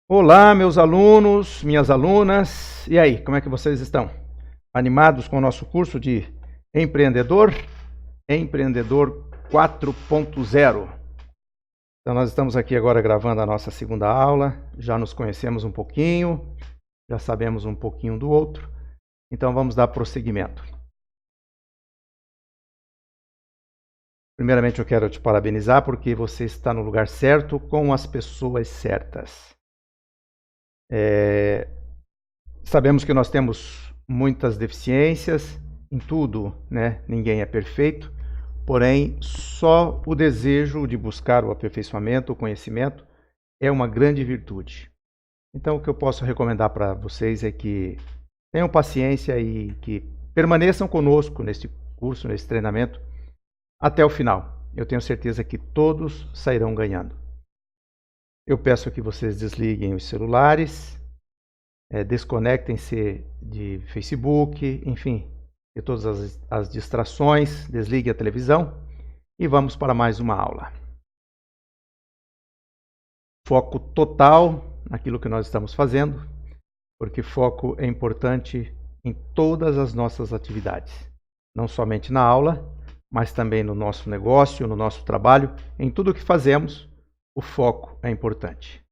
Olá, meus alunos, minhas alunas. E aí, como é que vocês estão? Animados com o nosso curso de Empreendedor? Empreendedor 4.0. Então, nós estamos aqui agora gravando a nossa segunda aula. Já nos conhecemos um pouquinho, já sabemos um pouquinho do outro. Então, vamos dar prosseguimento. Primeiramente, eu quero te parabenizar porque você está no lugar certo com as pessoas certas. Sabemos que nós temos muitas deficiências em tudo, né? Ninguém é perfeito, porém, só o desejo de buscar o aperfeiçoamento, o conhecimento, é uma grande virtude. Então, o que eu posso recomendar para vocês é que tenham paciência e que permaneçam conosco neste curso, nesse treinamento, até o final. Eu tenho certeza que todos sairão ganhando. Eu peço que vocês desliguem os celulares, desconectem-se de Facebook, enfim, de todas as distrações, desligue a televisão e vamos para mais uma aula. Foco total naquilo que nós estamos fazendo, porque foco é importante em todas as nossas atividades, não somente na aula, mas também no nosso negócio, no nosso trabalho, em tudo o que fazemos, o foco é importante.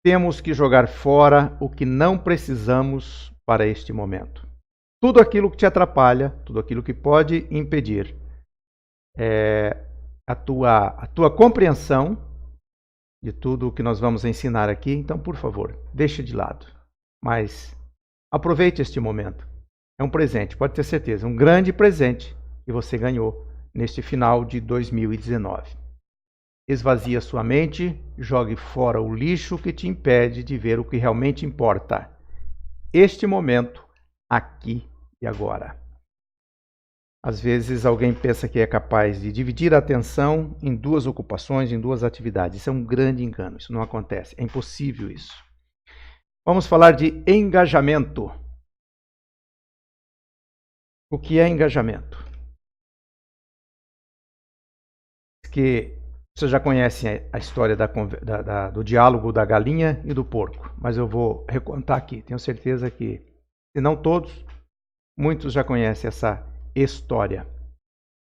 Temos que jogar fora o que não precisamos para este momento. Tudo aquilo que te atrapalha, tudo aquilo que pode impedir a tua compreensão de tudo o que nós vamos ensinar aqui. Então, por favor, deixe de lado. Mas aproveite este momento. É um presente, pode ter certeza, um grande presente que você ganhou neste final de 2019. Esvazie a sua mente, jogue fora o lixo que te impede de ver o que realmente importa. Este momento, aqui e agora. Às vezes alguém pensa que é capaz de dividir a atenção em duas ocupações, em duas atividades. Isso é um grande engano, isso não acontece, é impossível isso. Vamos falar de engajamento. O que é engajamento? Que vocês já conhecem a história do diálogo da galinha e do porco, mas eu vou recontar aqui. Tenho certeza que, se não todos, muitos já conhecem essa história.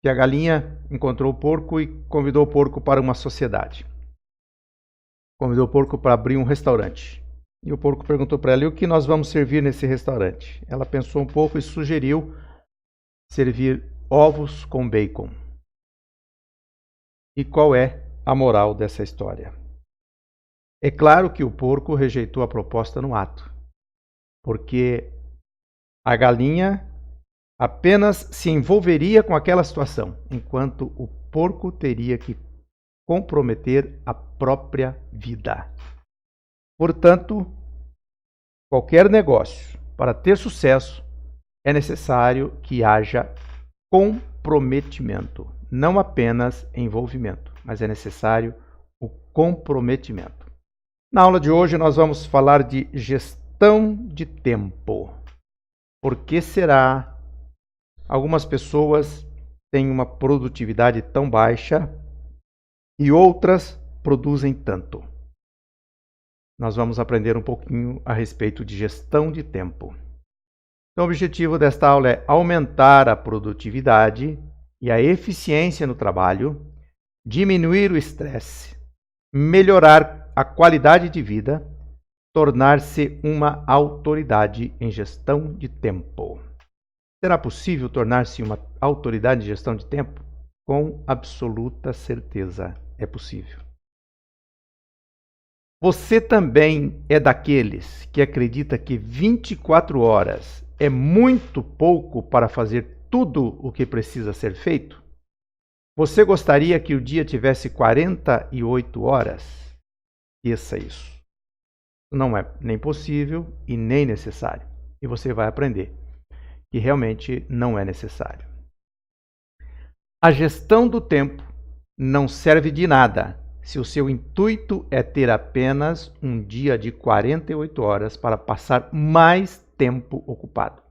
Que a galinha encontrou o porco e convidou o porco para uma sociedade. Convidou o porco para abrir um restaurante. E o porco perguntou para ela: e o que nós vamos servir nesse restaurante? Ela pensou um pouco e sugeriu servir ovos com bacon. E qual é a moral dessa história? É claro que o porco rejeitou a proposta no ato, porque a galinha apenas se envolveria com aquela situação, enquanto o porco teria que comprometer a própria vida. Portanto, qualquer negócio, para ter sucesso, é necessário que haja comprometimento. Não apenas envolvimento, mas é necessário o comprometimento. Na aula de hoje nós vamos falar de gestão de tempo. Por que será algumas pessoas têm uma produtividade tão baixa e outras produzem tanto? Nós vamos aprender um pouquinho a respeito de gestão de tempo. Então, o objetivo desta aula é aumentar a produtividade e a eficiência no trabalho, diminuir o estresse, melhorar a qualidade de vida, tornar-se uma autoridade em gestão de tempo. Será possível tornar-se uma autoridade em gestão de tempo? Com absoluta certeza é possível. Você também é daqueles que acredita que 24 horas é muito pouco para fazer tudo o que precisa ser feito? Você gostaria que o dia tivesse 48 horas? Esqueça isso. Não é nem possível e nem necessário. E você vai aprender que realmente não é necessário. A gestão do tempo não serve de nada se o seu intuito é ter apenas um dia de 48 horas para passar mais tempo ocupado.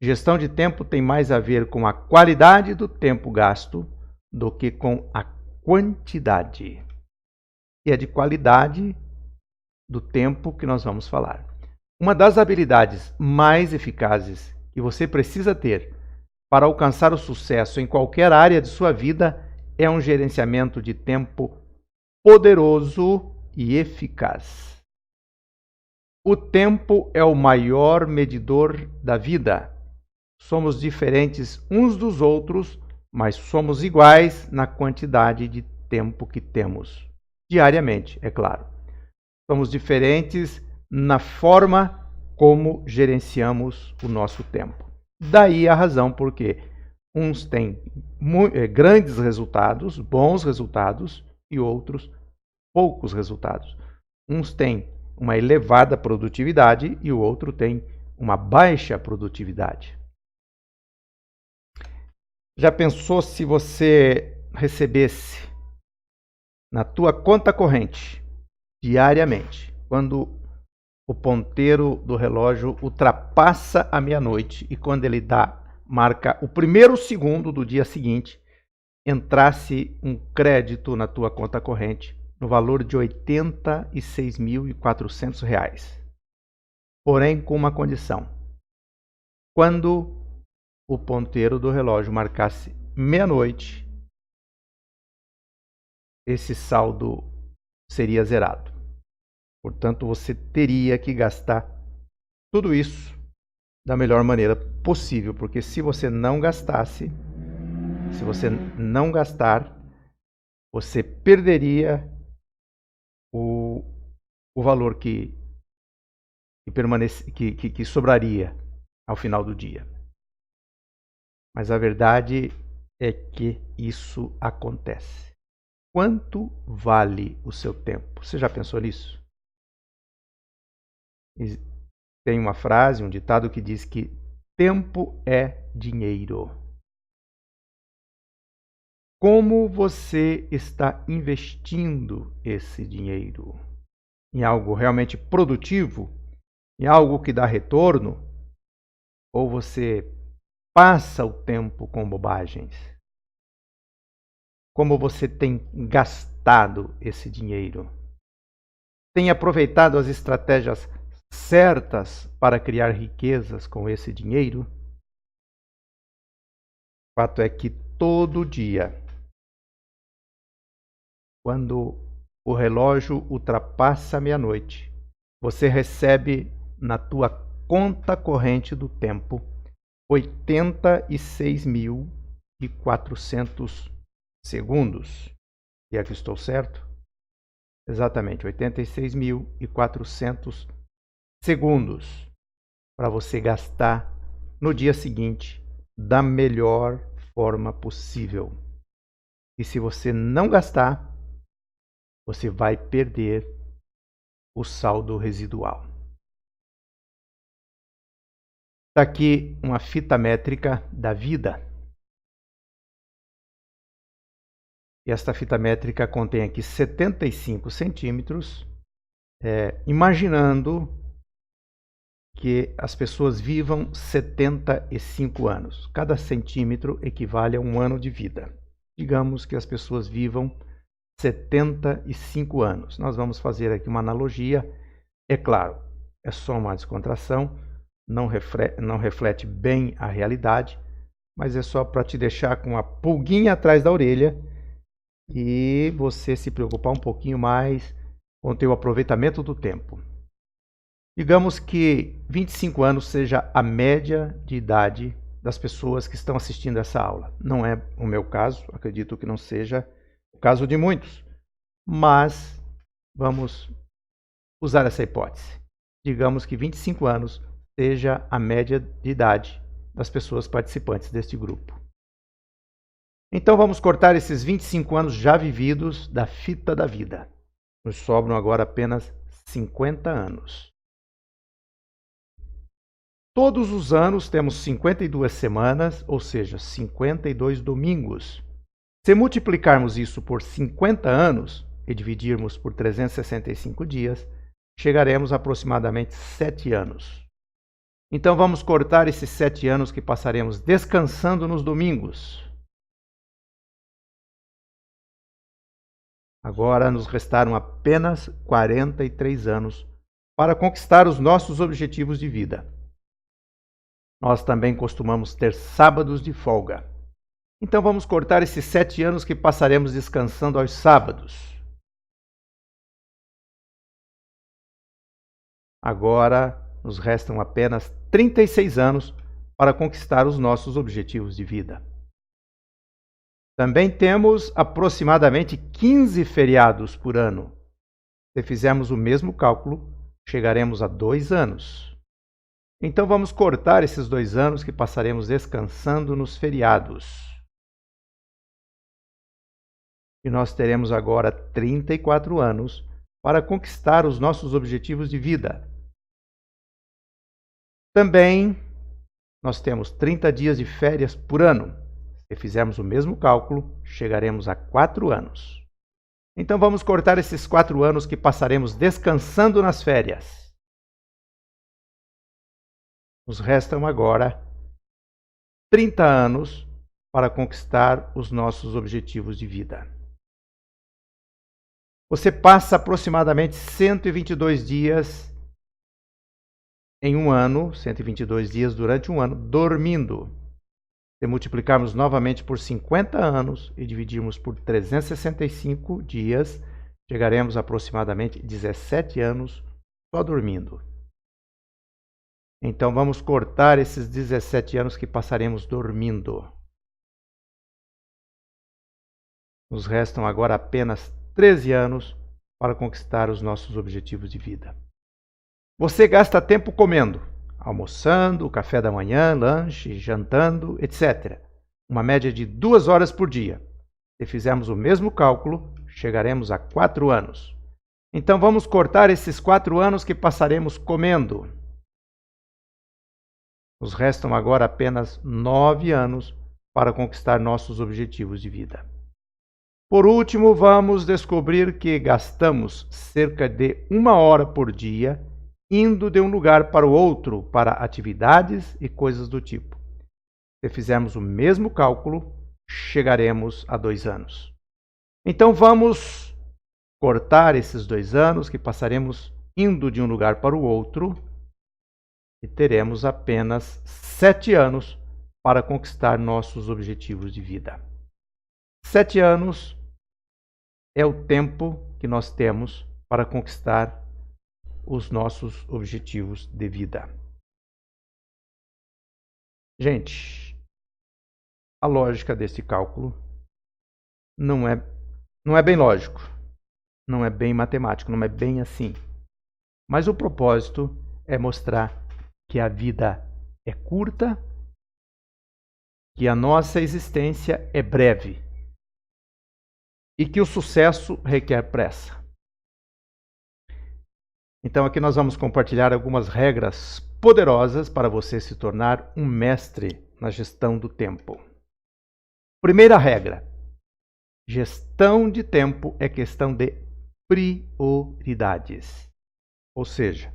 Gestão de tempo tem mais a ver com a qualidade do tempo gasto do que com a quantidade. e é de qualidade do tempo que nós vamos falar. Uma das habilidades mais eficazes que você precisa ter para alcançar o sucesso em qualquer área de sua vida é um gerenciamento de tempo poderoso e eficaz. O tempo é o maior medidor da vida. Somos diferentes uns dos outros, mas somos iguais na quantidade de tempo que temos. Diariamente, é claro. Somos diferentes na forma como gerenciamos o nosso tempo. Daí a razão porque uns têm grandes resultados, bons resultados, e outros poucos resultados. Uns têm uma elevada produtividade e o outro tem uma baixa produtividade. Já pensou se você recebesse na tua conta corrente, diariamente, quando o ponteiro do relógio ultrapassa a meia-noite e quando ele marca o primeiro segundo do dia seguinte, entrasse um crédito na tua conta corrente no valor de R$ 86.400. Porém, com uma condição. Quando o ponteiro do relógio marcasse meia-noite, esse saldo seria zerado. Portanto, você teria que gastar tudo isso da melhor maneira possível, porque se você não gastar, você perderia o valor que sobraria ao final do dia. Mas a verdade é que isso acontece. Quanto vale o seu tempo? Você já pensou nisso? Tem uma frase, um ditado que diz que tempo é dinheiro. Como você está investindo esse dinheiro? Em algo realmente produtivo? Em algo que dá retorno? Ou você passa o tempo com bobagens? Como você tem gastado esse dinheiro? Tem aproveitado as estratégias certas para criar riquezas com esse dinheiro? O fato é que todo dia, quando o relógio ultrapassa a meia-noite, você recebe na tua conta corrente do tempo 86.400 segundos. E aqui estou certo? Exatamente, 86.400 segundos para você gastar no dia seguinte da melhor forma possível. E se você não gastar, você vai perder o saldo residual. Está aqui uma fita métrica da vida. E esta fita métrica contém aqui 75 centímetros, imaginando que as pessoas vivam 75 anos. Cada centímetro equivale a um ano de vida. Digamos que as pessoas vivam 75 anos. Nós vamos fazer aqui uma analogia. É claro, é só uma descontração, não reflete bem a realidade, mas é só para te deixar com a pulguinha atrás da orelha e você se preocupar um pouquinho mais com o teu aproveitamento do tempo. Digamos que 25 anos seja a média de idade das pessoas que estão assistindo essa aula. Não é o meu caso, acredito que não seja o caso de muitos, mas vamos usar essa hipótese. Digamos que 25 anos seja a média de idade das pessoas participantes deste grupo. Então vamos cortar esses 25 anos já vividos da fita da vida. Nos sobram agora apenas 50 anos. Todos os anos temos 52 semanas, ou seja, 52 domingos. Se multiplicarmos isso por 50 anos e dividirmos por 365 dias, chegaremos a aproximadamente 7 anos. Então vamos cortar esses 7 anos que passaremos descansando nos domingos. Agora nos restaram apenas 43 anos para conquistar os nossos objetivos de vida. Nós também costumamos ter sábados de folga. Então vamos cortar esses 7 anos que passaremos descansando aos sábados. Agora nos restam apenas 36 anos para conquistar os nossos objetivos de vida. Também temos aproximadamente 15 feriados por ano. Se fizermos o mesmo cálculo, chegaremos a 2 anos. Então vamos cortar esses 2 anos que passaremos descansando nos feriados. E nós teremos agora 34 anos para conquistar os nossos objetivos de vida. Também nós temos 30 dias de férias por ano. Se fizermos o mesmo cálculo, chegaremos a 4 anos. Então vamos cortar esses 4 anos que passaremos descansando nas férias. Nos restam agora 30 anos para conquistar os nossos objetivos de vida. Você passa aproximadamente 122 dias em um ano, 122 dias durante um ano, dormindo. Se multiplicarmos novamente por 50 anos e dividirmos por 365 dias, chegaremos a aproximadamente 17 anos só dormindo. Então vamos cortar esses 17 anos que passaremos dormindo. Nos restam agora apenas 13 anos para conquistar os nossos objetivos de vida. Você gasta tempo comendo, almoçando, café da manhã, lanche, jantando, etc. Uma média de 2 horas por dia. Se fizermos o mesmo cálculo, chegaremos a 4 anos. Então vamos cortar esses 4 anos que passaremos comendo. Nos restam agora apenas 9 anos para conquistar nossos objetivos de vida. Por último, vamos descobrir que gastamos cerca de 1 hora por dia indo de um lugar para o outro para atividades e coisas do tipo. Se fizermos o mesmo cálculo, chegaremos a 2 anos. Então vamos cortar esses 2 anos que passaremos indo de um lugar para o outro e teremos apenas 7 anos para conquistar nossos objetivos de vida. 7 anos é o tempo que nós temos para conquistar os nossos objetivos de vida. Gente, a lógica desse cálculo não é bem lógico, não é bem matemático, não é bem assim. Mas o propósito é mostrar que a vida é curta, que a nossa existência é breve e que o sucesso requer pressa. Então aqui nós vamos compartilhar algumas regras poderosas para você se tornar um mestre na gestão do tempo. Primeira regra: gestão de tempo é questão de prioridades. Ou seja,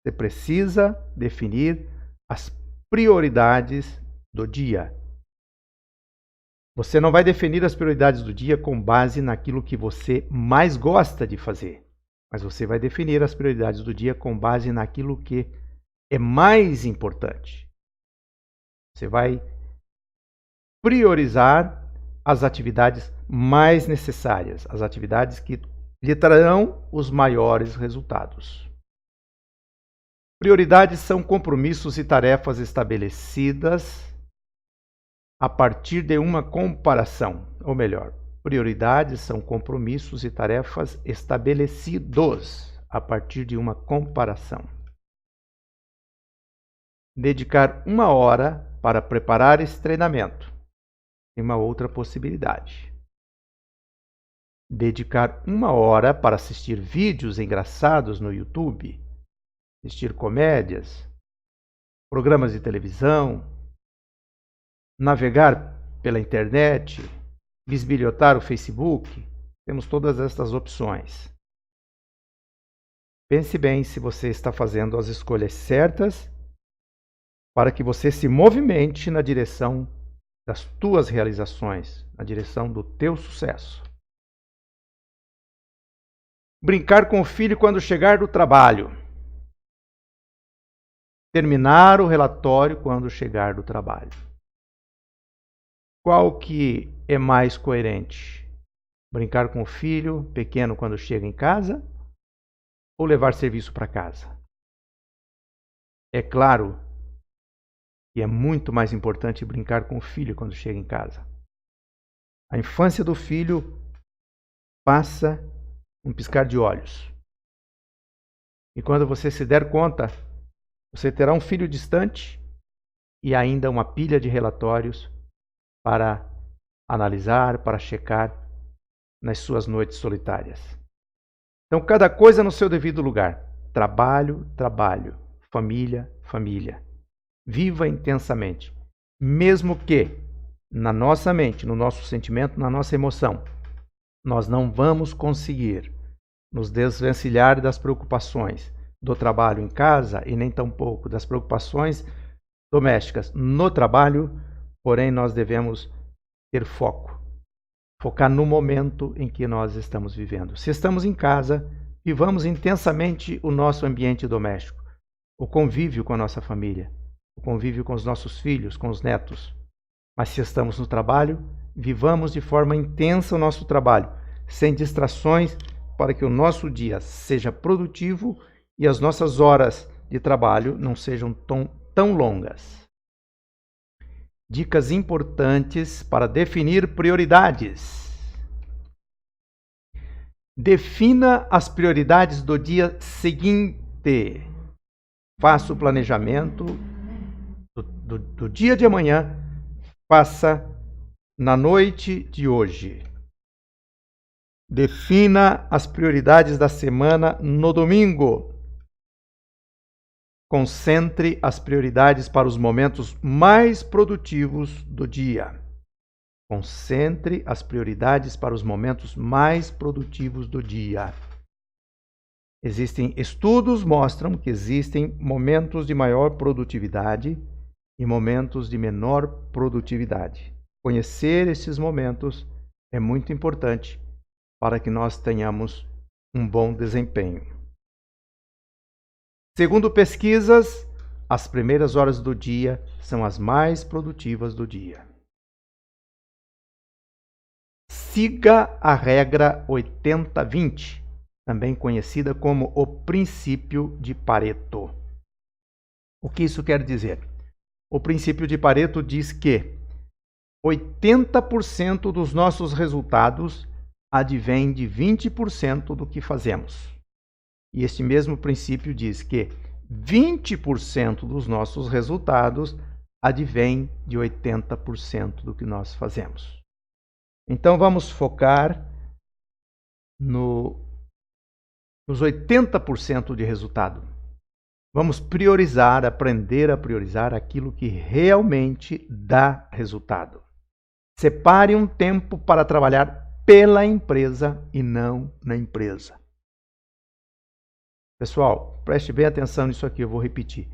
você precisa definir as prioridades do dia. Você não vai definir as prioridades do dia com base naquilo que você mais gosta de fazer. Mas você vai definir as prioridades do dia com base naquilo que é mais importante. Você vai priorizar as atividades mais necessárias, as atividades que lhe trarão os maiores resultados. Prioridades são compromissos e tarefas estabelecidas a partir de uma comparação, ou melhor, prioridades são compromissos e tarefas estabelecidos a partir de uma comparação. Dedicar 1 hora para preparar esse treinamento é uma outra possibilidade. Dedicar 1 hora para assistir vídeos engraçados no YouTube, assistir comédias, programas de televisão, navegar pela internet, bisbilhotar o Facebook, temos todas estas opções. Pense bem se você está fazendo as escolhas certas para que você se movimente na direção das tuas realizações, na direção do teu sucesso. Brincar com o filho quando chegar do trabalho. Terminar o relatório quando chegar do trabalho. Qual que é mais coerente? Brincar com o filho pequeno quando chega em casa ou levar serviço para casa? É claro que é muito mais importante brincar com o filho quando chega em casa. A infância do filho passa um piscar de olhos. E quando você se der conta, você terá um filho distante e ainda uma pilha de relatórios para analisar, para checar nas suas noites solitárias. Então, cada coisa no seu devido lugar. Trabalho, trabalho. Família, família. Viva intensamente. Mesmo que na nossa mente, no nosso sentimento, na nossa emoção, nós não vamos conseguir nos desvencilhar das preocupações do trabalho em casa e nem tampouco das preocupações domésticas no trabalho, porém nós devemos ter foco. Focar no momento em que nós estamos vivendo. Se estamos em casa, vivamos intensamente o nosso ambiente doméstico, o convívio com a nossa família, o convívio com os nossos filhos, com os netos. Mas se estamos no trabalho, vivamos de forma intensa o nosso trabalho, sem distrações, para que o nosso dia seja produtivo e as nossas horas de trabalho não sejam tão longas. Dicas importantes para definir prioridades. Defina as prioridades do dia seguinte. Faça o planejamento do dia de amanhã. Faça na noite de hoje. Defina as prioridades da semana no domingo. Concentre as prioridades para os momentos mais produtivos do dia. Concentre as prioridades para os momentos mais produtivos do dia. Existem estudos que mostram que existem momentos de maior produtividade e momentos de menor produtividade. Conhecer esses momentos é muito importante para que nós tenhamos um bom desempenho. Segundo pesquisas, as primeiras horas do dia são as mais produtivas do dia. Siga a regra 80-20, também conhecida como o princípio de Pareto. O que isso quer dizer? O princípio de Pareto diz que 80% dos nossos resultados advém de 20% do que fazemos. E este mesmo princípio diz que 20% dos nossos resultados advém de 80% do que nós fazemos. Então vamos focar nos 80% de resultado. Vamos priorizar, aprender a priorizar aquilo que realmente dá resultado. Separe um tempo para trabalhar pela empresa e não na empresa. Pessoal, preste bem atenção nisso aqui, eu vou repetir.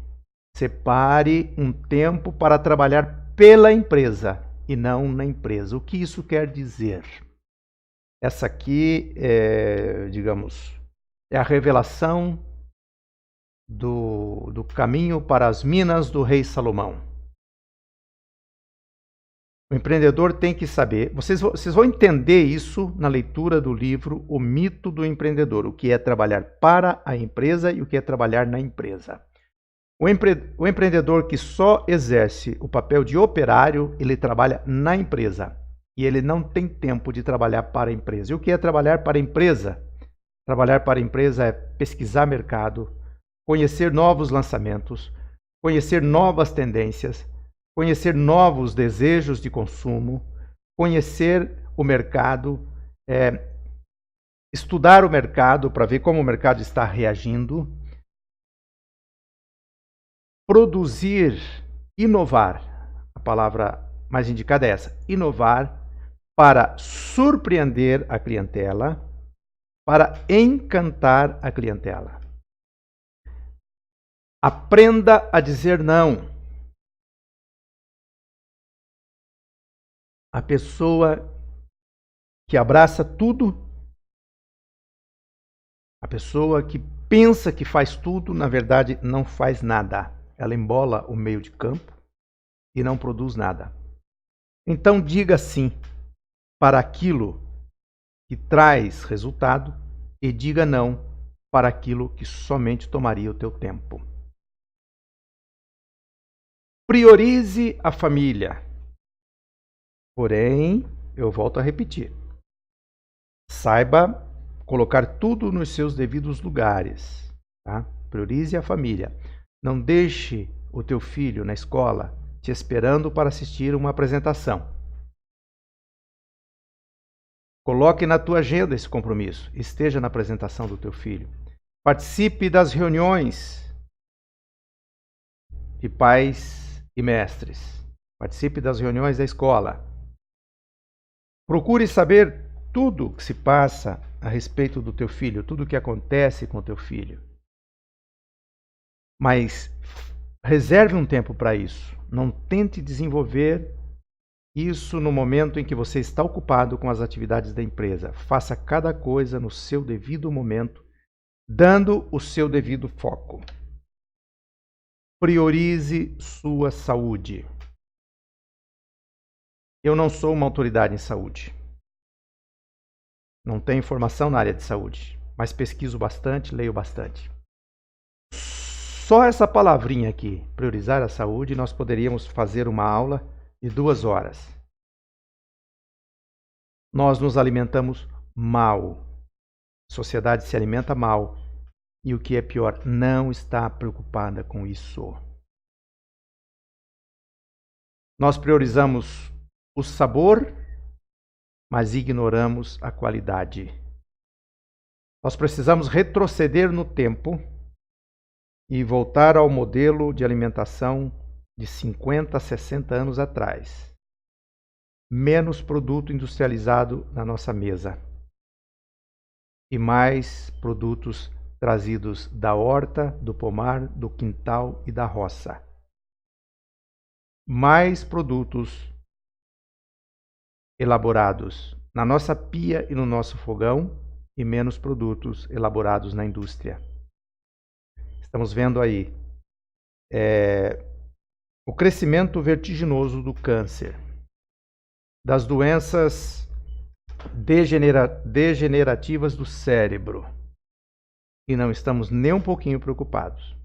Separe um tempo para trabalhar pela empresa e não na empresa. O que isso quer dizer? Essa aqui é a revelação do caminho para as minas do rei Salomão. O empreendedor tem que saber, vocês vão entender isso na leitura do livro O Mito do Empreendedor, o que é trabalhar para a empresa e o que é trabalhar na empresa. O empreendedor que só exerce o papel de operário, ele trabalha na empresa e ele não tem tempo de trabalhar para a empresa. E o que é trabalhar para a empresa? Trabalhar para a empresa é pesquisar mercado, conhecer novos lançamentos, conhecer novas tendências, conhecer novos desejos de consumo, conhecer o mercado, estudar o mercado para ver como o mercado está reagindo, produzir, inovar. A palavra mais indicada é essa, inovar para surpreender a clientela, para encantar a clientela. Aprenda a dizer não. A pessoa que abraça tudo A pessoa que pensa que faz tudo, na verdade, não faz nada. Ela embola o meio de campo e não produz nada. Então, diga sim para aquilo que traz resultado e diga não para aquilo que somente tomaria o teu tempo. Priorize a família. Porém, eu volto a repetir. Saiba colocar tudo nos seus devidos lugares. Tá? Priorize a família. Não deixe o teu filho na escola te esperando para assistir uma apresentação. Coloque na tua agenda esse compromisso. Esteja na apresentação do teu filho. Participe das reuniões de pais e mestres. Participe das reuniões da escola. Procure saber tudo que se passa a respeito do teu filho, tudo o que acontece com o teu filho. Mas reserve um tempo para isso. Não tente desenvolver isso no momento em que você está ocupado com as atividades da empresa. Faça cada coisa no seu devido momento, dando o seu devido foco. Priorize sua saúde. Eu não sou uma autoridade em saúde. Não tenho formação na área de saúde, mas pesquiso bastante, leio bastante. Só essa palavrinha aqui, priorizar a saúde, nós poderíamos fazer uma aula de 2 horas. Nós nos alimentamos mal. A sociedade se alimenta mal. E o que é pior, não está preocupada com isso. Nós priorizamos o sabor, mas ignoramos a qualidade. Nós precisamos retroceder no tempo e voltar ao modelo de alimentação de 50, 60 anos atrás. Menos produto industrializado na nossa mesa e mais produtos trazidos da horta, do pomar, do quintal e da roça. Mais produtos elaborados na nossa pia e no nosso fogão e menos produtos elaborados na indústria. Estamos vendo aí o crescimento vertiginoso do câncer, das doenças degenerativas do cérebro. E não estamos nem um pouquinho preocupados.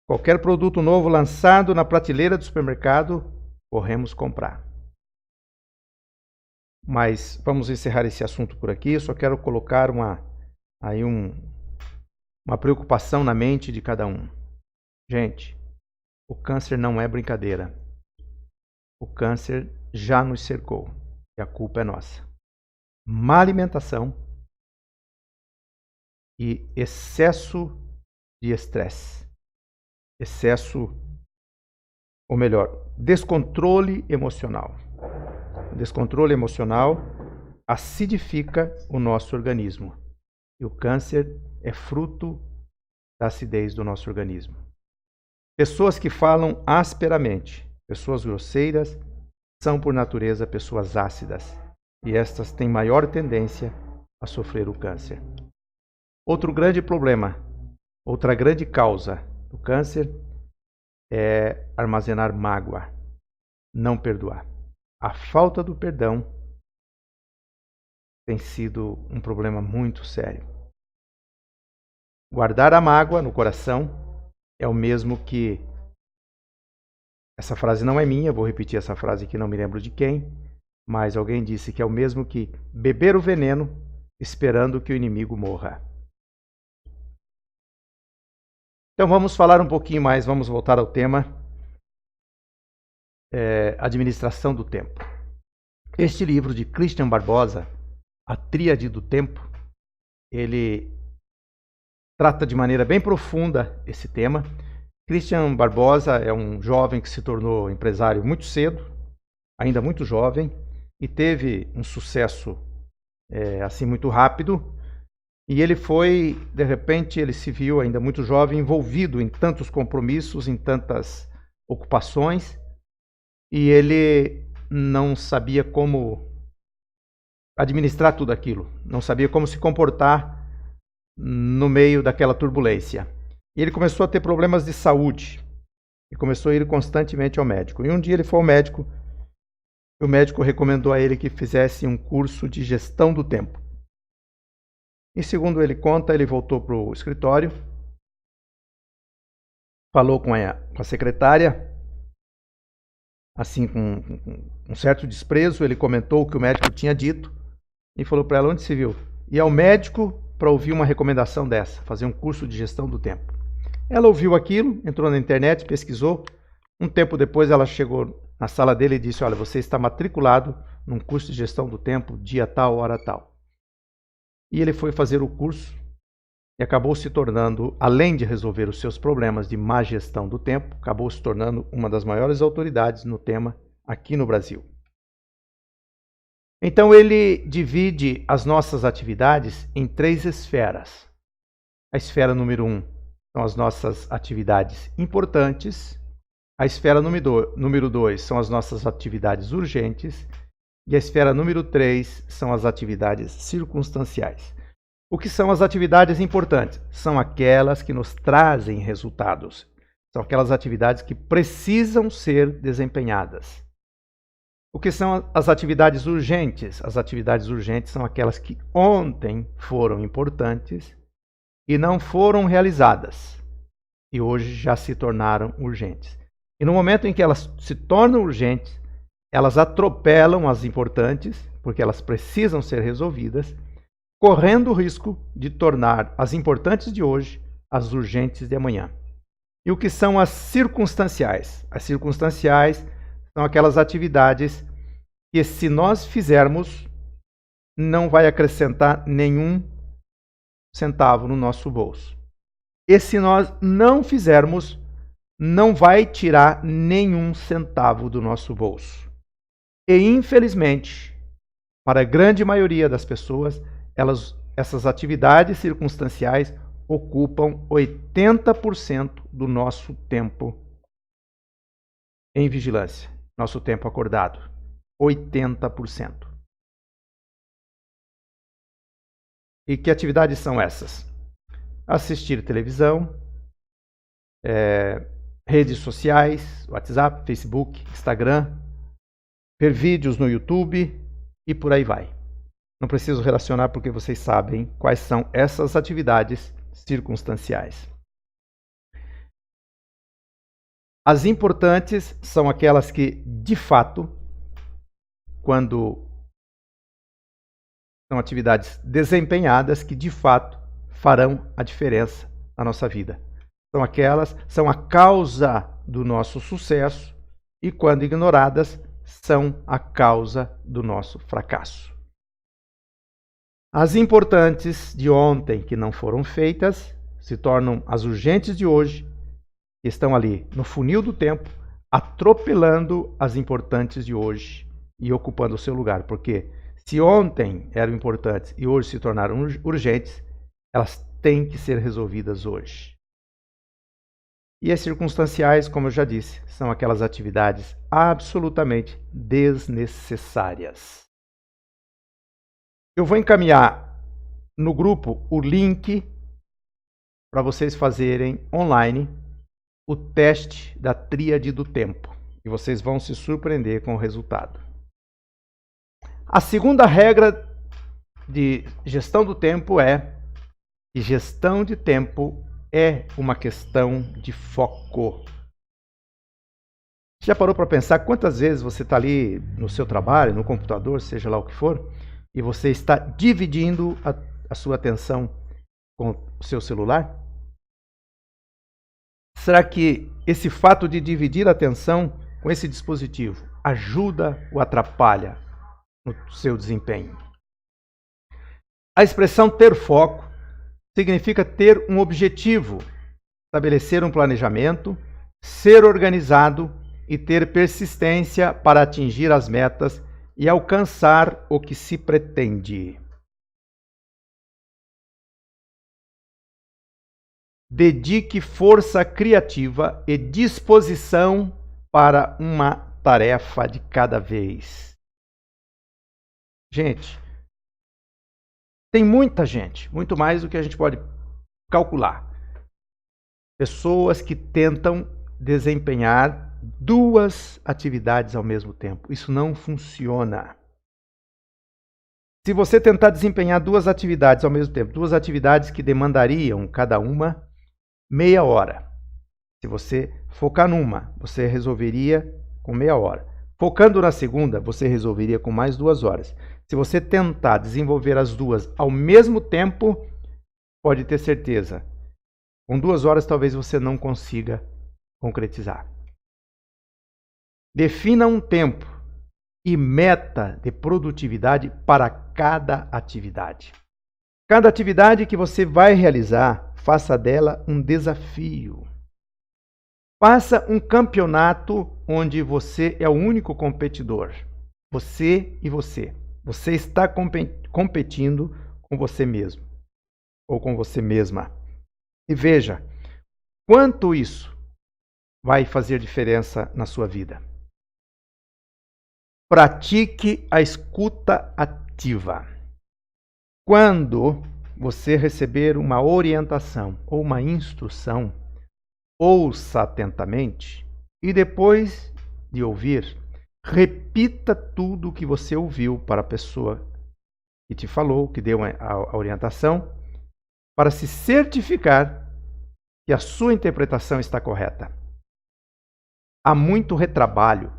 Qualquer produto novo lançado na prateleira do supermercado, corremos comprar. Mas vamos encerrar esse assunto por aqui. Só quero colocar uma preocupação na mente de cada um. Gente, o câncer não é brincadeira. O câncer já nos cercou e a culpa é nossa. Má alimentação e excesso de estresse. Descontrole emocional. O descontrole emocional acidifica o nosso organismo. E o câncer é fruto da acidez do nosso organismo. Pessoas que falam asperamente, pessoas grosseiras, são por natureza pessoas ácidas. E estas têm maior tendência a sofrer o câncer. Outro grande problema, outra grande causa do câncer é armazenar mágoa, não perdoar. A falta do perdão tem sido um problema muito sério. Guardar a mágoa no coração é o mesmo que... Essa frase não é minha, vou repetir essa frase que não me lembro de quem, mas alguém disse que é o mesmo que beber o veneno esperando que o inimigo morra. Então vamos falar um pouquinho mais, vamos voltar ao tema administração do tempo. Este livro de Christian Barbosa, A Tríade do Tempo, ele trata de maneira bem profunda esse tema. Christian Barbosa é um jovem que se tornou empresário muito cedo, ainda muito jovem, e teve um sucesso assim muito rápido. E ele foi, de repente, ele se viu ainda muito jovem, envolvido em tantos compromissos, em tantas ocupações, e ele não sabia como administrar tudo aquilo, não sabia como se comportar no meio daquela turbulência. E ele começou a ter problemas de saúde. E começou a ir constantemente ao médico. E um dia ele foi ao médico. E o médico recomendou a ele que fizesse um curso de gestão do tempo. E segundo ele conta, ele voltou para o escritório. Falou com a secretária. Assim, com um certo desprezo, ele comentou o que o médico tinha dito. E falou para ela: onde se viu? Ir ao médico para ouvir uma recomendação dessa, fazer um curso de gestão do tempo. Ela ouviu aquilo, entrou na internet, pesquisou. Um tempo depois ela chegou na sala dele e disse: olha, você está matriculado num curso de gestão do tempo, dia tal, hora tal. E ele foi fazer o curso e acabou se tornando, além de resolver os seus problemas de má gestão do tempo, acabou se tornando uma das maiores autoridades no tema aqui no Brasil. Então ele divide as nossas atividades em 3 esferas. A esfera número 1 são as nossas atividades importantes. A esfera número 2 são as nossas atividades urgentes. E a esfera número 3 são as atividades circunstanciais. O que são as atividades importantes? São aquelas que nos trazem resultados. São aquelas atividades que precisam ser desempenhadas. O que são as atividades urgentes? As atividades urgentes são aquelas que ontem foram importantes e não foram realizadas e hoje já se tornaram urgentes. E no momento em que elas se tornam urgentes, elas atropelam as importantes, porque elas precisam ser resolvidas, correndo o risco de tornar as importantes de hoje as urgentes de amanhã. E o que são as circunstanciais? As circunstanciais são aquelas atividades que, se nós fizermos, não vai acrescentar nenhum centavo no nosso bolso. E se nós não fizermos, não vai tirar nenhum centavo do nosso bolso. E, infelizmente, para a grande maioria das pessoas, essas atividades circunstanciais ocupam 80% do nosso tempo em vigilância, nosso tempo acordado. 80%. E que atividades são essas? Assistir televisão, redes sociais, WhatsApp, Facebook, Instagram, ver vídeos no YouTube e por aí vai. Não preciso relacionar porque vocês sabem quais são essas atividades circunstanciais. As importantes são aquelas que, de fato, quando são atividades desempenhadas, que de fato farão a diferença na nossa vida. São a causa do nosso sucesso e, quando ignoradas, são a causa do nosso fracasso. As importantes de ontem que não foram feitas se tornam as urgentes de hoje, que estão ali no funil do tempo, atropelando as importantes de hoje e ocupando o seu lugar. Porque se ontem eram importantes e hoje se tornaram urgentes, elas têm que ser resolvidas hoje. E as circunstanciais, como eu já disse, são aquelas atividades absolutamente desnecessárias. Eu vou encaminhar no grupo o link para vocês fazerem online o teste da tríade do tempo. E vocês vão se surpreender com o resultado. A segunda regra de gestão do tempo é que gestão de tempo é uma questão de foco. Já parou para pensar quantas vezes você está ali no seu trabalho, no computador, seja lá o que for, e você está dividindo a sua atenção com o seu celular? Será que esse fato de dividir a atenção com esse dispositivo ajuda ou atrapalha no seu desempenho? A expressão ter foco significa ter um objetivo, estabelecer um planejamento, ser organizado e ter persistência para atingir as metas e alcançar o que se pretende. Dedique força criativa e disposição para uma tarefa de cada vez. Gente, Tem muita gente, muito mais do que a gente pode calcular. Pessoas que tentam desempenhar 2 atividades ao mesmo tempo. Isso não funciona. Se você tentar desempenhar 2 atividades ao mesmo tempo, 2 atividades que demandariam cada uma meia hora. Se você focar numa, você resolveria com meia hora. Focando na segunda, você resolveria com mais 2 horas. Se você tentar desenvolver as 2 ao mesmo tempo, pode ter certeza, com 2 horas talvez você não consiga concretizar. Defina um tempo e meta de produtividade para cada atividade. Cada atividade que você vai realizar, faça dela um desafio. Faça um campeonato onde você é o único competidor. Você e você. Você está competindo com você mesmo ou com você mesma. E veja quanto isso vai fazer diferença na sua vida. Pratique a escuta ativa. Quando você receber uma orientação ou uma instrução, ouça atentamente e depois de ouvir, repita tudo o que você ouviu para a pessoa que te falou, que deu a orientação, para se certificar que a sua interpretação está correta. Há muito retrabalho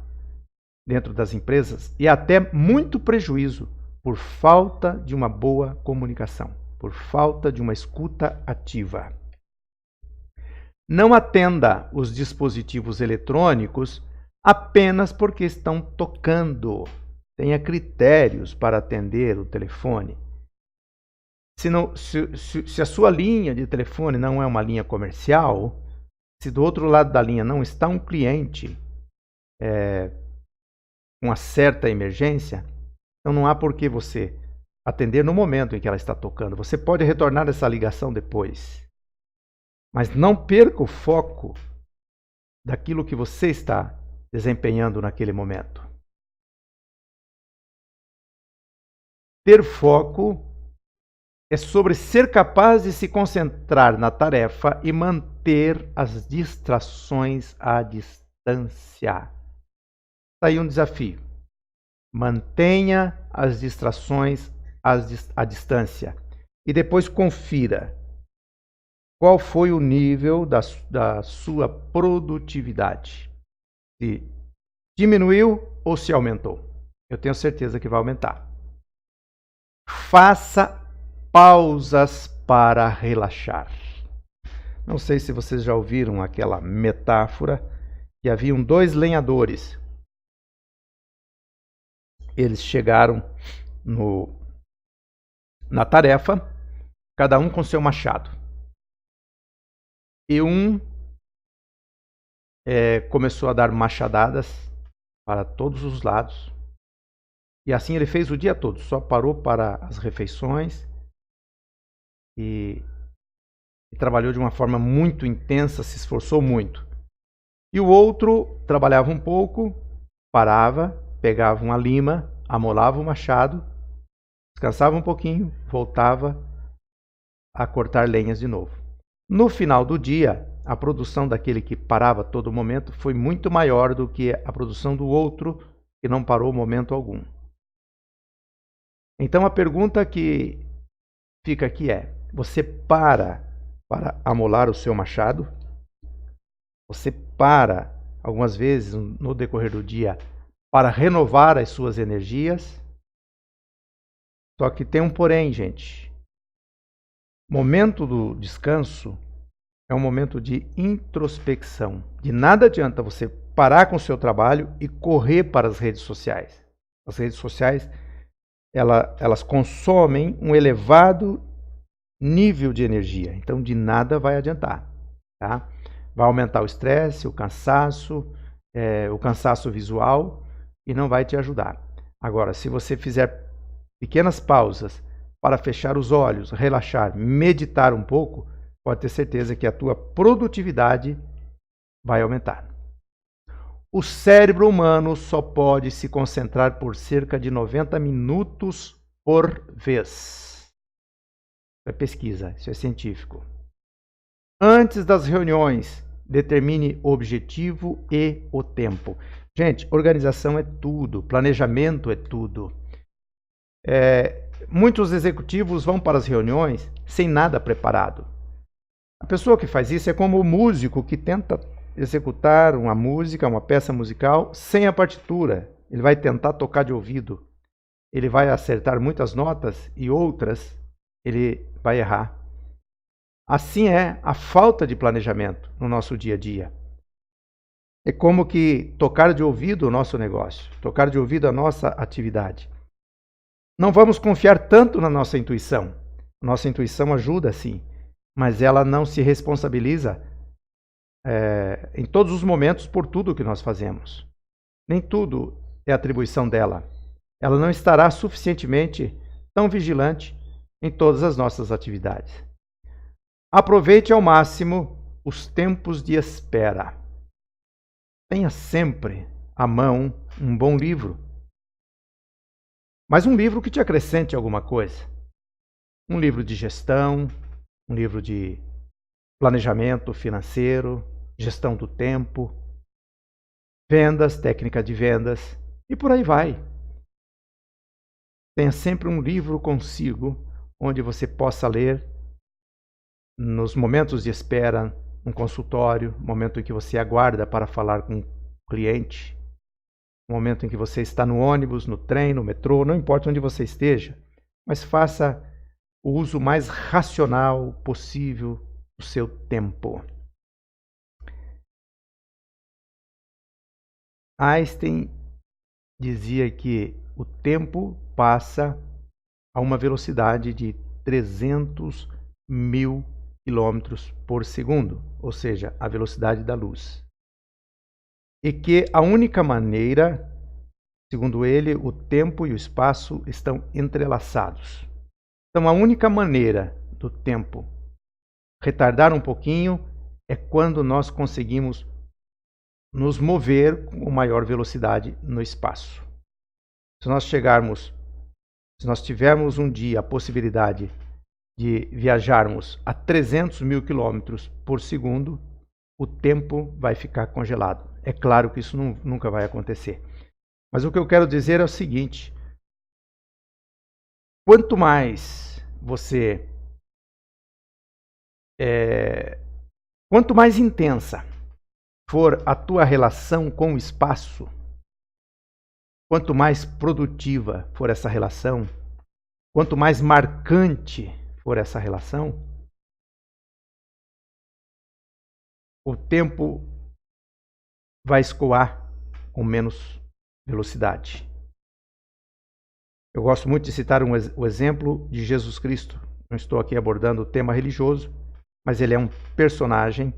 dentro das empresas e até muito prejuízo por falta de uma boa comunicação, por falta de uma escuta ativa. Não atenda os dispositivos eletrônicos apenas porque estão tocando. Tenha critérios para atender o telefone. Se a sua linha de telefone não é uma linha comercial, se do outro lado da linha não está um cliente com uma certa emergência, então não há por que você atender no momento em que ela está tocando. Você pode retornar essa ligação depois. Mas não perca o foco daquilo que você está desempenhando naquele momento. Ter foco é sobre ser capaz de se concentrar na tarefa e manter as distrações à distância. Está aí um desafio. Mantenha as distrações à distância e depois confira qual foi o nível da sua produtividade. Se diminuiu ou se aumentou. Eu tenho certeza que vai aumentar. Faça pausas para relaxar. Não sei se vocês já ouviram aquela metáfora que haviam 2 lenhadores. Eles chegaram na tarefa, cada um com seu machado. E um começou a dar machadadas para todos os lados. E assim ele fez o dia todo, só parou para as refeições e trabalhou de uma forma muito intensa, se esforçou muito. E o outro trabalhava um pouco, parava, pegava uma lima, amolava o machado, descansava um pouquinho, voltava a cortar lenhas de novo. No final do dia, a produção daquele que parava todo momento foi muito maior do que a produção do outro que não parou momento algum. Então a pergunta que fica aqui é: você para amolar o seu machado? Você para algumas vezes no decorrer do dia para renovar as suas energias? Só que tem um porém, gente. Momento do descanso é um momento de introspecção. De nada adianta você parar com o seu trabalho e correr para as redes sociais. As redes sociais, elas consomem um elevado nível de energia. Então, de nada vai adiantar. Tá? Vai aumentar o estresse, o cansaço visual e não vai te ajudar. Agora, se você fizer pequenas pausas para fechar os olhos, relaxar, meditar um pouco, pode ter certeza que a tua produtividade vai aumentar. O cérebro humano só pode se concentrar por cerca de 90 minutos por vez. É pesquisa, isso é científico. Antes das reuniões, determine o objetivo e o tempo. Gente, organização é tudo, planejamento é tudo. Muitos executivos vão para as reuniões sem nada preparado. A pessoa que faz isso é como o músico que tenta executar uma música, uma peça musical, sem a partitura. Ele vai tentar tocar de ouvido. Ele vai acertar muitas notas e outras ele vai errar. Assim é a falta de planejamento no nosso dia a dia. É como que tocar de ouvido o nosso negócio, tocar de ouvido a nossa atividade. Não vamos confiar tanto na nossa intuição. Nossa intuição ajuda, sim, mas ela não se responsabiliza em todos os momentos por tudo que nós fazemos. Nem tudo é atribuição dela. Ela não estará suficientemente tão vigilante em todas as nossas atividades. Aproveite ao máximo os tempos de espera. Tenha sempre à mão um bom livro. Mas um livro que te acrescente alguma coisa. Um livro de gestão, um livro de planejamento financeiro, gestão do tempo, vendas, técnica de vendas e por aí vai. Tenha sempre um livro consigo onde você possa ler nos momentos de espera, no consultório, momento em que você aguarda para falar com um cliente, momento em que você está no ônibus, no trem, no metrô, não importa onde você esteja, mas faça o uso mais racional possível do seu tempo. Einstein dizia que o tempo passa a uma velocidade de 300 mil quilômetros por segundo, ou seja, a velocidade da luz. E que a única maneira, segundo ele, o tempo e o espaço estão entrelaçados. Então, a única maneira do tempo retardar um pouquinho é quando nós conseguimos nos mover com maior velocidade no espaço. Se nós tivermos um dia a possibilidade de viajarmos a 300 mil quilômetros por segundo, o tempo vai ficar congelado. É claro que isso nunca vai acontecer. Mas o que eu quero dizer é o seguinte: quanto mais quanto mais intensa for a tua relação com o espaço, quanto mais produtiva for essa relação, quanto mais marcante for essa relação, o tempo vai escoar com menos velocidade. Eu gosto muito de citar o exemplo de Jesus Cristo. Não estou aqui abordando o tema religioso, mas ele é um personagem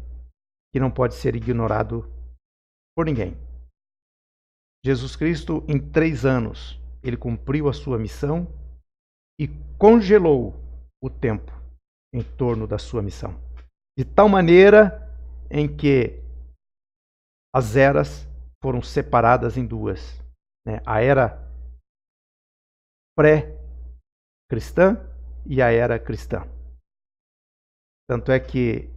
que não pode ser ignorado por ninguém. Jesus Cristo, em 3 anos, ele cumpriu a sua missão e congelou o tempo em torno da sua missão. De tal maneira em que as eras foram separadas em duas, né? A era pré-cristã e a era cristã. Tanto é que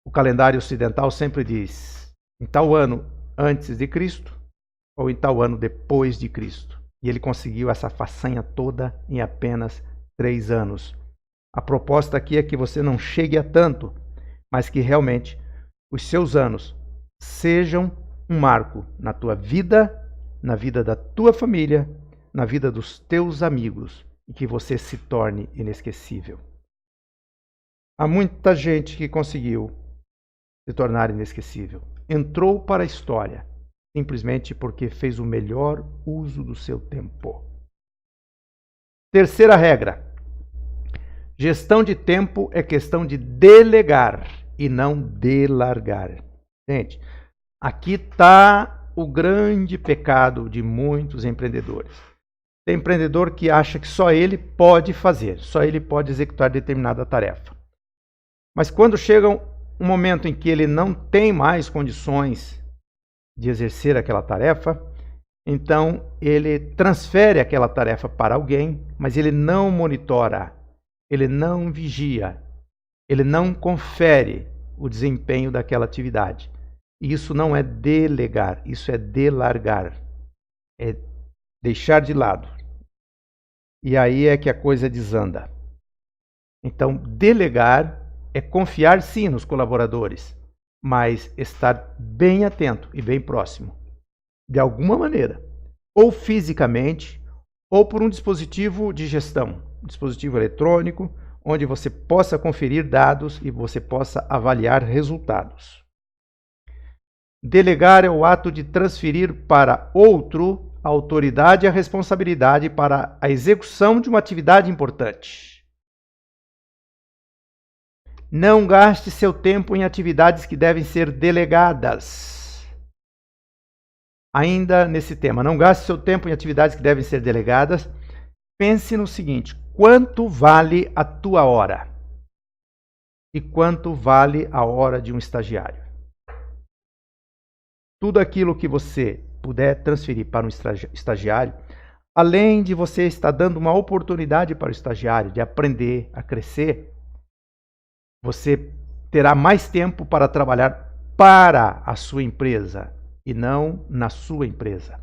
o calendário ocidental sempre diz em tal ano antes de Cristo ou em tal ano depois de Cristo. E ele conseguiu essa façanha toda em apenas 3 anos. A proposta aqui é que você não chegue a tanto, mas que realmente os seus anos sejam um marco na tua vida, na vida da tua família, na vida dos teus amigos, e que você se torne inesquecível. Há muita gente que conseguiu se tornar inesquecível. Entrou para a história simplesmente porque fez o melhor uso do seu tempo. Terceira regra: gestão de tempo é questão de delegar e não delargar. Gente, aqui está o grande pecado de muitos empreendedores. Tem empreendedor que acha que só ele pode fazer, só ele pode executar determinada tarefa. Mas quando chega um momento em que ele não tem mais condições de exercer aquela tarefa, então ele transfere aquela tarefa para alguém, mas ele não monitora, ele não vigia, ele não confere o desempenho daquela atividade. E isso não é delegar, isso é delargar, é deixar de lado. E aí é que a coisa desanda. Então, delegar é confiar sim nos colaboradores, mas estar bem atento e bem próximo, de alguma maneira, ou fisicamente, ou por um dispositivo de gestão, um dispositivo eletrônico, onde você possa conferir dados e você possa avaliar resultados. Delegar é o ato de transferir para outro a autoridade e a responsabilidade para a execução de uma atividade importante. Não gaste seu tempo em atividades que devem ser delegadas. Ainda nesse tema, não gaste seu tempo em atividades que devem ser delegadas. Pense no seguinte: quanto vale a tua hora? E quanto vale a hora de um estagiário? Tudo aquilo que você puder transferir para um estagiário, além de você estar dando uma oportunidade para o estagiário de aprender, a crescer, você terá mais tempo para trabalhar para a sua empresa e não na sua empresa.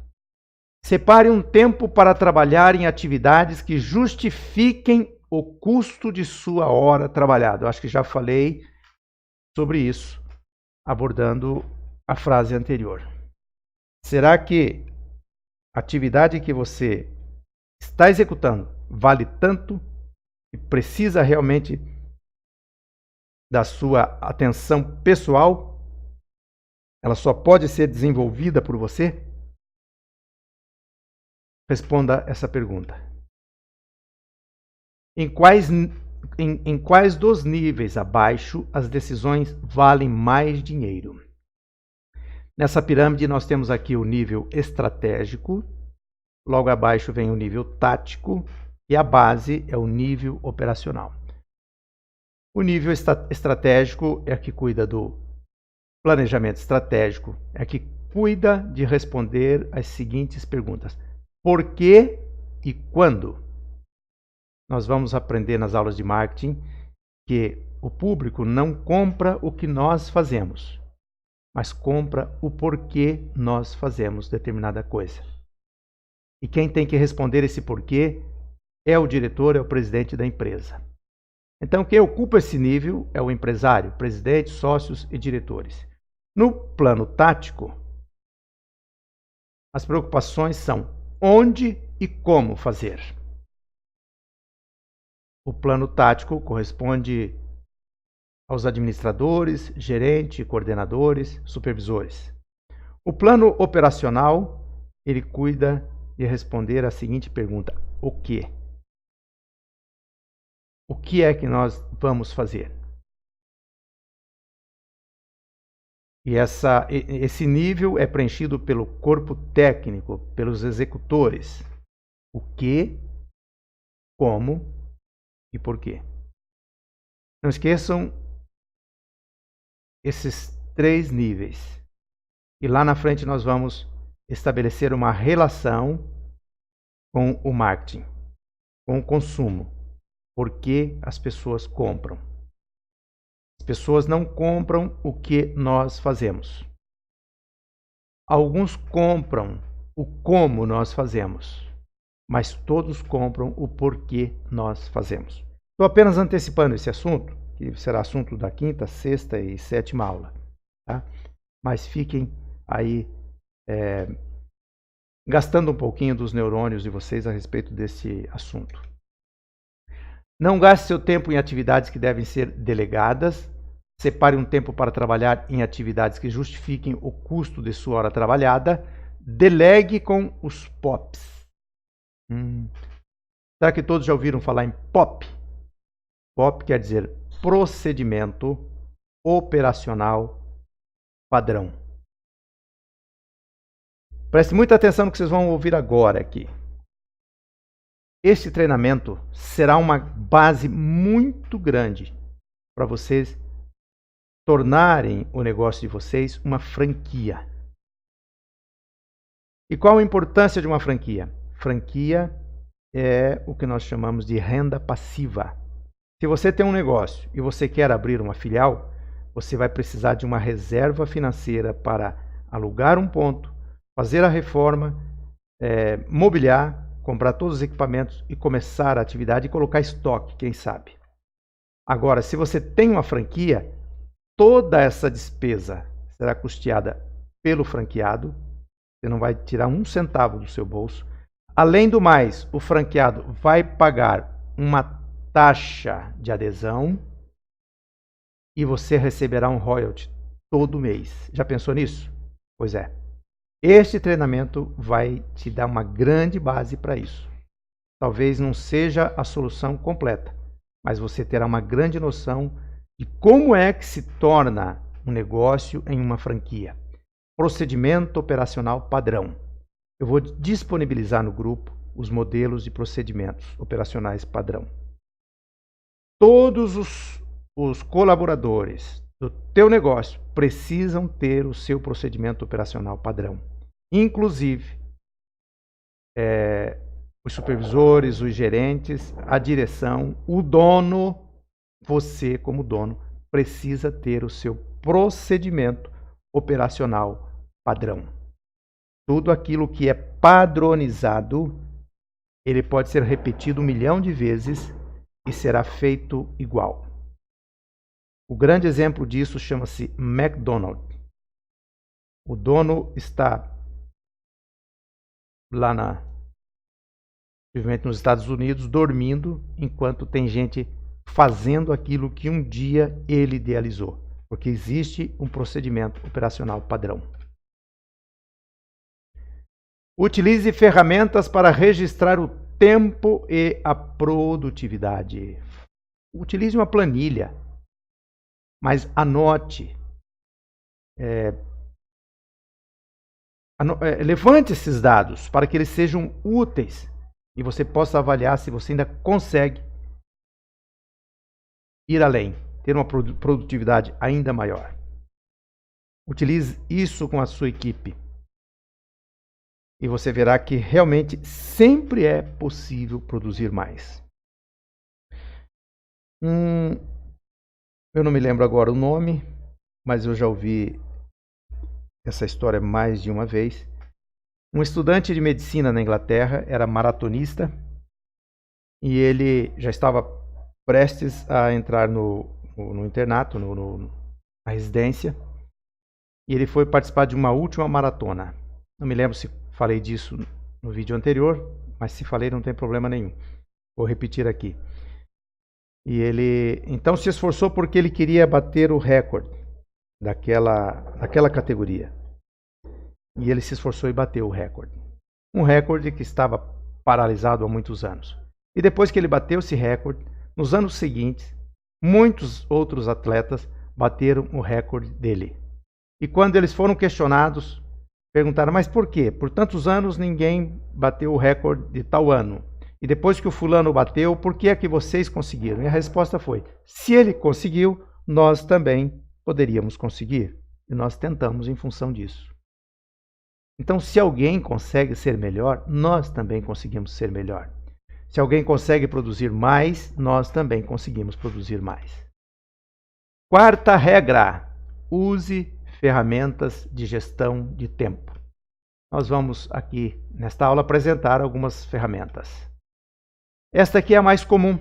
Separe um tempo para trabalhar em atividades que justifiquem o custo de sua hora trabalhada. Eu acho que já falei sobre isso, abordando a frase anterior. Será que a atividade que você está executando vale tanto e precisa realmente da sua atenção pessoal? Ela só pode ser desenvolvida por você? Responda essa pergunta. Em quais dos níveis abaixo as decisões valem mais dinheiro? Nessa pirâmide nós temos aqui o nível estratégico, logo abaixo vem o nível tático e a base é o nível operacional. O nível estratégico é que cuida do planejamento estratégico, é que cuida de responder as seguintes perguntas: por que e quando? Nós vamos aprender nas aulas de marketing que o público não compra o que nós fazemos, mas compra o porquê nós fazemos determinada coisa. E quem tem que responder esse porquê é o diretor, é o presidente da empresa. Então, quem ocupa esse nível é o empresário, presidente, sócios e diretores. No plano tático, as preocupações são onde e como fazer. O plano tático corresponde aos administradores, gerentes, coordenadores, supervisores. O plano operacional, ele cuida de responder a seguinte pergunta: o quê? O que é que nós vamos fazer? E esse nível é preenchido pelo corpo técnico, pelos executores. O que, como e por quê. Não esqueçam esses 3 níveis. E lá na frente nós vamos estabelecer uma relação com o marketing, com o consumo. Por que as pessoas compram? As pessoas não compram o que nós fazemos. Alguns compram o como nós fazemos, mas todos compram o porquê nós fazemos. Estou apenas antecipando esse assunto, que será assunto da 5ª, 6ª e 7ª aula. Tá? Mas fiquem aí gastando um pouquinho dos neurônios de vocês a respeito desse assunto. Não gaste seu tempo em atividades que devem ser delegadas. Separe um tempo para trabalhar em atividades que justifiquem o custo de sua hora trabalhada. Delegue com os POPs. Será que todos já ouviram falar em POP? POP quer dizer procedimento operacional padrão. Preste muita atenção no que vocês vão ouvir agora aqui. Este treinamento será uma base muito grande para vocês tornarem o negócio de vocês uma franquia. E qual a importância de uma franquia? Franquia é o que nós chamamos de renda passiva. Se você tem um negócio e você quer abrir uma filial, você vai precisar de uma reserva financeira para alugar um ponto, fazer a reforma, mobiliar, comprar todos os equipamentos e começar a atividade e colocar estoque, quem sabe. Agora, se você tem uma franquia, toda essa despesa será custeada pelo franqueado, você não vai tirar um centavo do seu bolso. Além do mais, o franqueado vai pagar uma taxa de adesão e você receberá um royalty todo mês. Já pensou nisso? Pois é. Este treinamento vai te dar uma grande base para isso. Talvez não seja a solução completa, mas você terá uma grande noção de como é que se torna um negócio em uma franquia. Procedimento operacional padrão. Eu vou disponibilizar no grupo os modelos de procedimentos operacionais padrão. Todos os colaboradores do teu negócio precisam ter o seu procedimento operacional padrão. Inclusive, os supervisores, os gerentes, a direção, o dono, você como dono, precisa ter o seu procedimento operacional padrão. Tudo aquilo que é padronizado, ele pode ser repetido 1 milhão de vezes e será feito igual. O grande exemplo disso chama-se McDonald's. O dono está lá nos Estados Unidos dormindo, enquanto tem gente fazendo aquilo que um dia ele idealizou, porque existe um procedimento operacional padrão. Utilize ferramentas para registrar o tempo e a produtividade. Utilize uma planilha, mas anote. Levante esses dados para que eles sejam úteis e você possa avaliar se você ainda consegue ir além, ter uma produtividade ainda maior. Utilize isso com a sua equipe. E você verá que realmente sempre é possível produzir mais. Eu não me lembro agora o nome, mas eu já ouvi essa história mais de uma vez. Um estudante de medicina na Inglaterra era maratonista e ele já estava prestes a entrar no internato, na residência, e ele foi participar de uma última maratona. Não me lembro se falei disso no vídeo anterior, mas se falei não tem problema nenhum. Vou repetir aqui. E ele então se esforçou porque ele queria bater o recorde daquela categoria. E ele se esforçou e bateu o recorde. Um recorde que estava paralisado há muitos anos. E depois que ele bateu esse recorde, nos anos seguintes, muitos outros atletas bateram o recorde dele. E quando eles foram questionados, perguntaram, mas por quê? Por tantos anos ninguém bateu o recorde de tal ano. E depois que o fulano bateu, por que é que vocês conseguiram? E a resposta foi, se ele conseguiu, nós também poderíamos conseguir. E nós tentamos em função disso. Então, se alguém consegue ser melhor, nós também conseguimos ser melhor. Se alguém consegue produzir mais, nós também conseguimos produzir mais. Quarta regra, use ferramentas de gestão de tempo. Nós vamos aqui, nesta aula, apresentar algumas ferramentas. Esta aqui é a mais comum,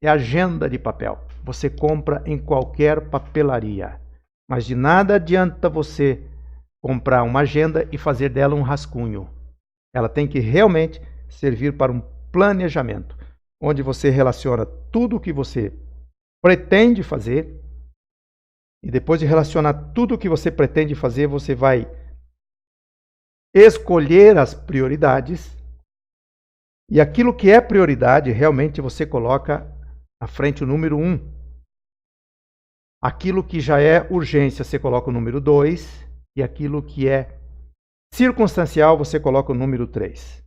é a agenda de papel. Você compra em qualquer papelaria, mas de nada adianta você comprar uma agenda e fazer dela um rascunho. Ela tem que realmente servir para um planejamento, onde você relaciona tudo o que você pretende fazer e depois de relacionar tudo o que você pretende fazer, você vai escolher as prioridades e aquilo que é prioridade, realmente você coloca à frente o número 1. Aquilo que já é urgência, você coloca o número 2. E aquilo que é circunstancial, você coloca o número 3.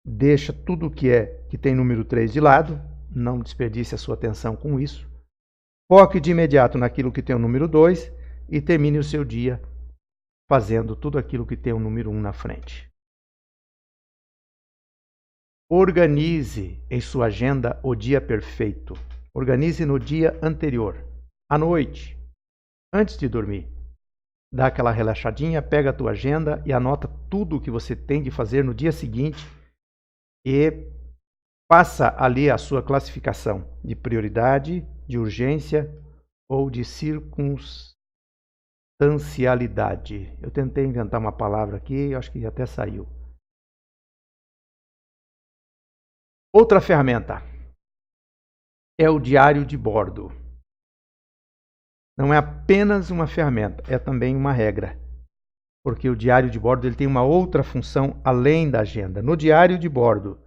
Deixa tudo que tem número 3 de lado, não desperdice a sua atenção com isso. Foque de imediato naquilo que tem o número 2 e termine o seu dia fazendo tudo aquilo que tem o número 1 na frente. Organize em sua agenda o dia perfeito. Organize no dia anterior, à noite, antes de dormir. Dá aquela relaxadinha, pega a tua agenda e anota tudo o que você tem de fazer no dia seguinte e faça ali a sua classificação de prioridade, de urgência ou de circunstancialidade. Eu tentei inventar uma palavra aqui, acho que até saiu. Outra ferramenta é o diário de bordo. Não é apenas uma ferramenta, é também uma regra. Porque o diário de bordo ele tem uma outra função além da agenda. No diário de bordo,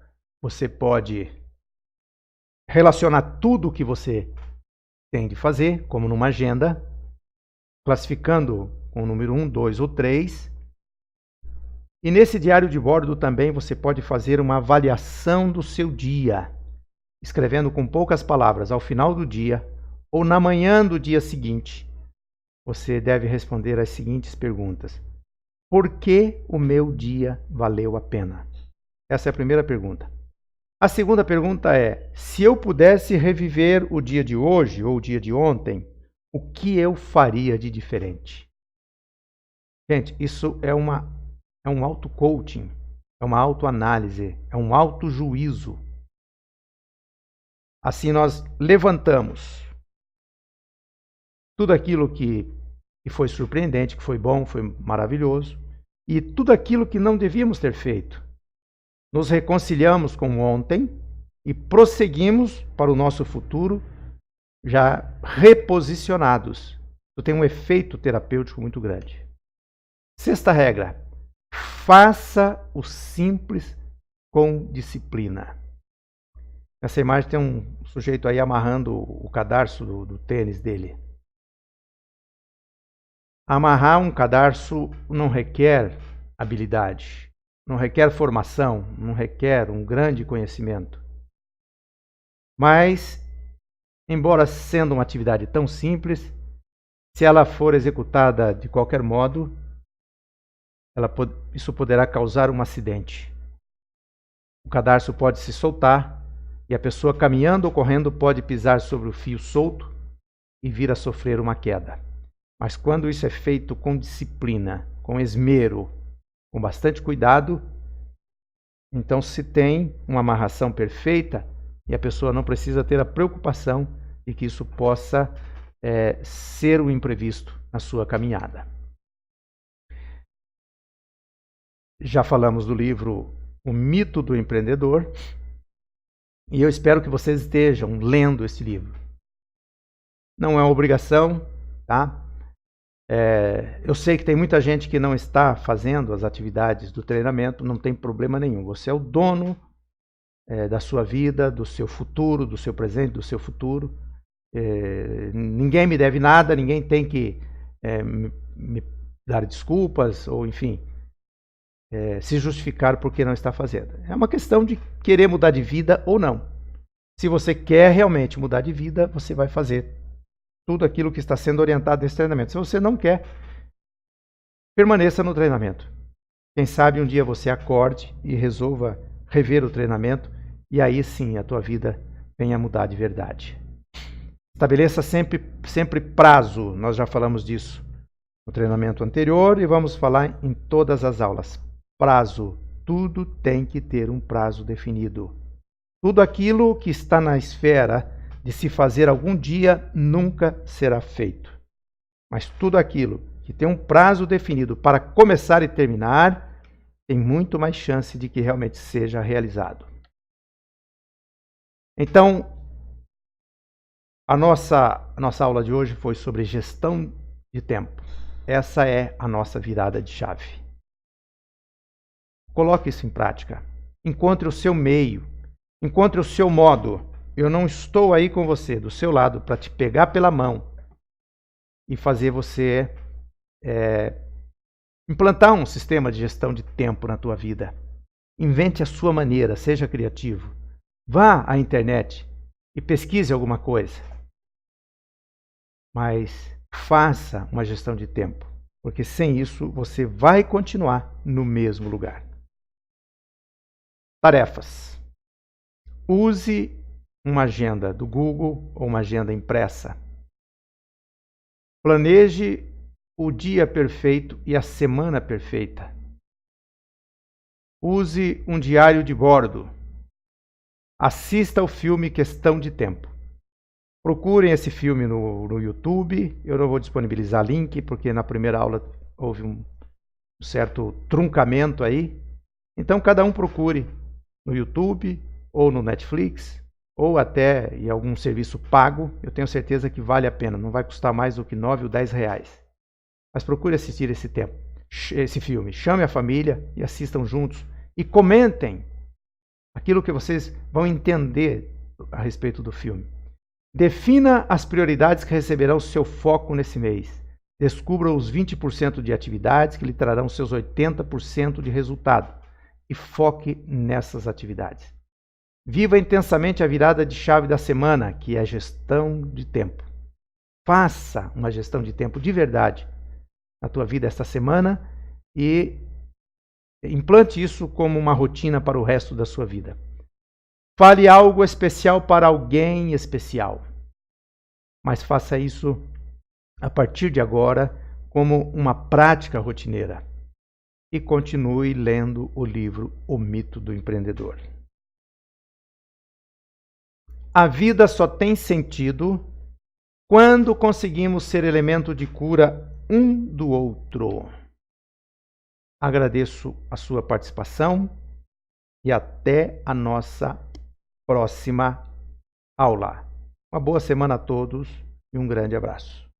você pode relacionar tudo o que você tem de fazer, como numa agenda, classificando com o número 1, 2 ou 3. E nesse diário de bordo também você pode fazer uma avaliação do seu dia, escrevendo com poucas palavras ao final do dia ou na manhã do dia seguinte. Você deve responder as seguintes perguntas: por que o meu dia valeu a pena? Essa é a primeira pergunta. A segunda pergunta é: se eu pudesse reviver o dia de hoje ou o dia de ontem, o que eu faria de diferente? Gente, isso é um auto-coaching, é uma autoanálise, é um auto-juízo. Assim nós levantamos tudo aquilo que foi surpreendente, que foi bom, foi maravilhoso, e tudo aquilo que não devíamos ter feito. Nos reconciliamos com ontem e prosseguimos para o nosso futuro já reposicionados. Isso tem um efeito terapêutico muito grande. Sexta regra: faça o simples com disciplina. Nessa imagem tem um sujeito aí amarrando o cadarço do tênis dele. Amarrar um cadarço não requer habilidade, não requer formação, não requer um grande conhecimento. Mas, embora sendo uma atividade tão simples, se ela for executada de qualquer modo, isso poderá causar um acidente. O cadarço pode se soltar e a pessoa caminhando ou correndo pode pisar sobre o fio solto e vir a sofrer uma queda. Mas quando isso é feito com disciplina, com esmero, com bastante cuidado, então se tem uma amarração perfeita e a pessoa não precisa ter a preocupação de que isso possa ser um imprevisto na sua caminhada. Já falamos do livro O Mito do Empreendedor e eu espero que vocês estejam lendo esse livro. Não é uma obrigação, tá? Eu sei que tem muita gente que não está fazendo as atividades do treinamento, não tem problema nenhum. Você é o dono da sua vida, do seu futuro, do seu presente, do seu futuro. Ninguém me deve nada, ninguém tem que me dar desculpas ou, enfim, se justificar porque não está fazendo. É uma questão de querer mudar de vida ou não. Se você quer realmente mudar de vida, você vai fazer tudo aquilo que está sendo orientado nesse treinamento. Se você não quer, permaneça no treinamento. Quem sabe um dia você acorde e resolva rever o treinamento e aí sim a tua vida venha a mudar de verdade. Estabeleça sempre prazo. Nós já falamos disso no treinamento anterior e vamos falar em todas as aulas. Prazo. Tudo tem que ter um prazo definido. Tudo aquilo que está na esfera de se fazer algum dia nunca será feito. Mas tudo aquilo que tem um prazo definido para começar e terminar, tem muito mais chance de que realmente seja realizado. Então, a nossa aula de hoje foi sobre gestão de tempo. Essa é a nossa virada de chave. Coloque isso em prática. Encontre o seu meio. Encontre o seu modo. Eu não estou aí com você, do seu lado, para te pegar pela mão e fazer você implantar um sistema de gestão de tempo na tua vida. Invente a sua maneira, seja criativo. Vá à internet e pesquise alguma coisa. Mas faça uma gestão de tempo, porque sem isso você vai continuar no mesmo lugar. Tarefas. Use uma agenda do Google ou uma agenda impressa. Planeje o dia perfeito e a semana perfeita. Use um diário de bordo. Assista ao filme Questão de Tempo. Procurem esse filme no YouTube. Eu não vou disponibilizar link, porque na primeira aula houve um certo truncamento aí. Então, cada um procure no YouTube ou no Netflix ou até em algum serviço pago. Eu tenho certeza que vale a pena. Não vai custar mais do que 9 ou 10 reais. Mas procure assistir esse filme. Chame a família e assistam juntos. E comentem aquilo que vocês vão entender a respeito do filme. Defina as prioridades que receberão seu foco nesse mês. Descubra os 20% de atividades que lhe trarão seus 80% de resultado. E foque nessas atividades. Viva intensamente a virada de chave da semana, que é a gestão de tempo. Faça uma gestão de tempo de verdade na tua vida esta semana e implante isso como uma rotina para o resto da sua vida. Fale algo especial para alguém especial, mas faça isso a partir de agora como uma prática rotineira e continue lendo o livro O Mito do Empreendedor. A vida só tem sentido quando conseguimos ser elemento de cura um do outro. Agradeço a sua participação e até a nossa próxima aula. Uma boa semana a todos e um grande abraço.